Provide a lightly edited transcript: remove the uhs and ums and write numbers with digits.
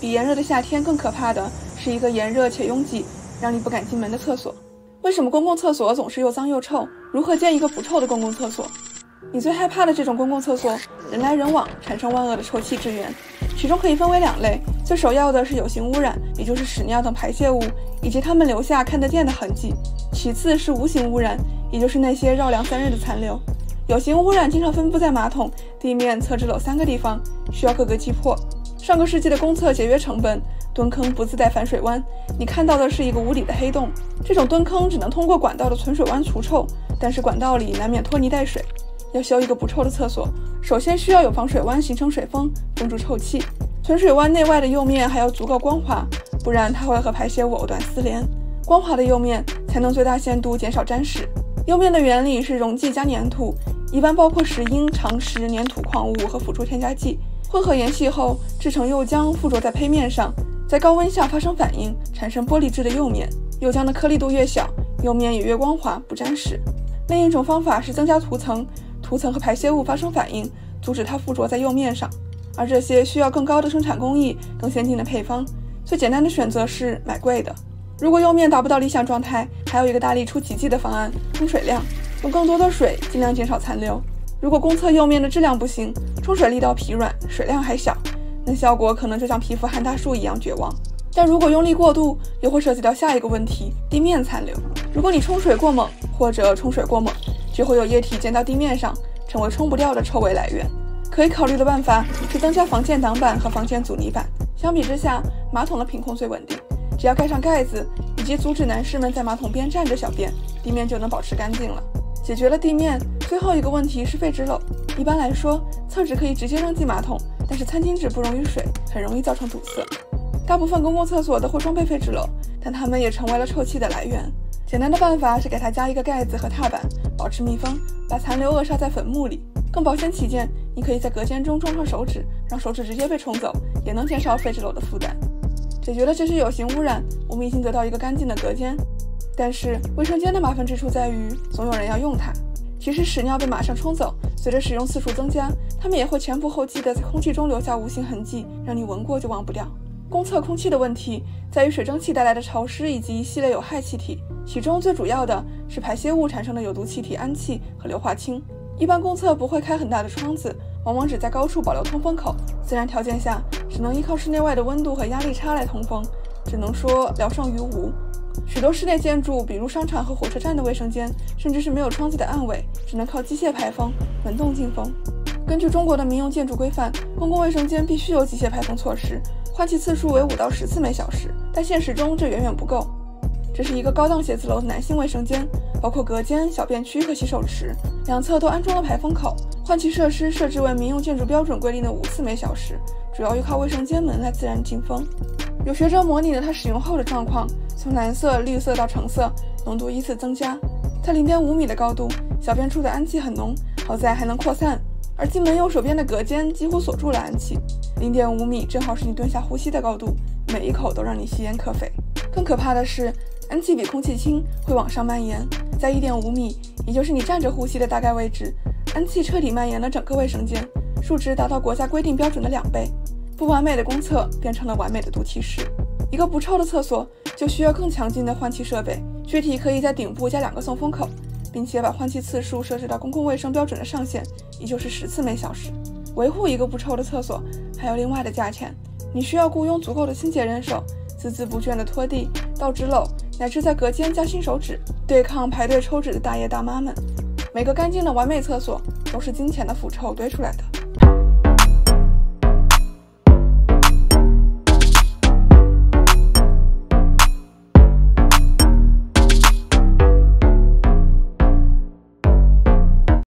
比炎热的夏天更可怕的是一个炎热且拥挤，让你不敢进门的厕所。为什么公共厕所总是又脏又臭？如何建一个不臭的公共厕所？你最害怕的这种公共厕所，人来人往，产生万恶的臭气之源。其中可以分为2类，最首要的是有形污染，也就是屎尿等排泄物以及它们留下看得见的痕迹；其次是无形污染，也就是那些绕梁3日的残留。有形污染经常分布在马桶、地面、厕纸篓3个地方，需要各个击破。上个世纪的公厕节约成本，蹲坑不自带反水弯，你看到的是一个无底的黑洞。这种蹲坑只能通过管道的存水弯除臭，但是管道里难免拖泥带水。要修一个不臭的厕所，首先需要有防水弯形成水封，封住臭气。存水弯内外的釉面还要足够光滑，不然它会和排泄物藕断丝连。光滑的釉面才能最大限度减少沾屎。釉面的原理是溶剂加粘土，一般包括石英、长石、粘土矿物和辅助添加剂，混合研细后制成釉浆，附着在胚面上，在高温下发生反应，产生玻璃质的釉面。釉浆的颗粒度越小，釉面也越光滑，不沾屎。另一种方法是增加涂层，涂层和排泄物发生反应，阻止它附着在釉面上，而这些需要更高的生产工艺、更先进的配方。最简单的选择是买贵的。如果釉面达不到理想状态，还有一个大力出奇迹的方案：冲水量，用更多的水，尽量减少残留。如果公厕釉面的质量不行，冲水力道疲软，水量还小，那效果可能就像皮肤旱大树一样绝望。但如果用力过度，又会涉及到下一个问题：地面残留。如果你冲水过猛，或者冲水过猛，就会有液体溅到地面上，成为冲不掉的臭味来源。可以考虑的办法是增加防溅挡板和防溅阻尼板。相比之下，马桶的品控最稳定，只要盖上盖子，以及阻止男士们在马桶边站着小便，地面就能保持干净了。解决了地面，最后一个问题是废纸篓。一般来说，厕纸可以直接扔进马桶，但是餐巾纸不溶于水，很容易造成堵塞。大部分公共厕所都会装备废纸篓，但它们也成为了臭气的来源。简单的办法是给它加一个盖子和踏板，保持密封，把残留扼杀在坟墓里。更保险起见，你可以在隔间中装上手纸，让手纸直接被冲走，也能减少废纸篓的负担。解决了这些有形污染，我们已经得到一个干净的隔间。但是卫生间的麻烦之处在于，总有人要用它。即使屎尿被马上冲走，随着使用次数增加，它们也会前仆后继地在空气中留下无形痕迹，让你闻过就忘不掉。公厕空气的问题在于水蒸气带来的潮湿以及一系列有害气体，其中最主要的是排泄物产生的有毒气体氨气和硫化氢。一般公厕不会开很大的窗子，往往只在高处保留通风口，自然条件下只能依靠室内外的温度和压力差来通风，只能说聊胜于无。许多室内建筑，比如商场和火车站的卫生间，甚至是没有窗子的暗卫，只能靠机械排风，门洞进风。根据中国的民用建筑规范，公共卫生间必须有机械排风措施，换气次数为5到10次每小时，但现实中这远远不够。这是一个高档写字楼的男性卫生间，包括隔间、小便区和洗手池，两侧都安装了排风口，换气设施设置为民用建筑标准规定的5次每小时，主要依靠卫生间门来自然进风。有学者模拟了它使用后的状况，从蓝色、绿色到橙色，浓度依次增加。在 0.5 米的高度，小便处的氨气很浓，好在还能扩散，而进门右手边的隔间几乎锁住了氨气。0.5 米正好是你蹲下呼吸的高度，每一口都让你吸烟可肥。更可怕的是，氨气比空气轻，会往上蔓延，在 1.5 米，也就是你站着呼吸的大概位置，氨气彻底蔓延了整个卫生间，数值达到国家规定标准的2倍。不完美的公厕变成了完美的毒气室。一个不臭的厕所就需要更强劲的换气设备，具体可以在顶部加2个送风口，并且把换气次数设置到公共卫生标准的上限，也就是10次每小时。维护一个不臭的厕所还有另外的价钱，你需要雇佣足够的清洁人手，孜孜不倦地拖地、倒纸篓，乃至在隔间加新手纸，对抗排队抽纸的大爷大妈们。每个干净的完美厕所都是金钱的腐臭堆出来的。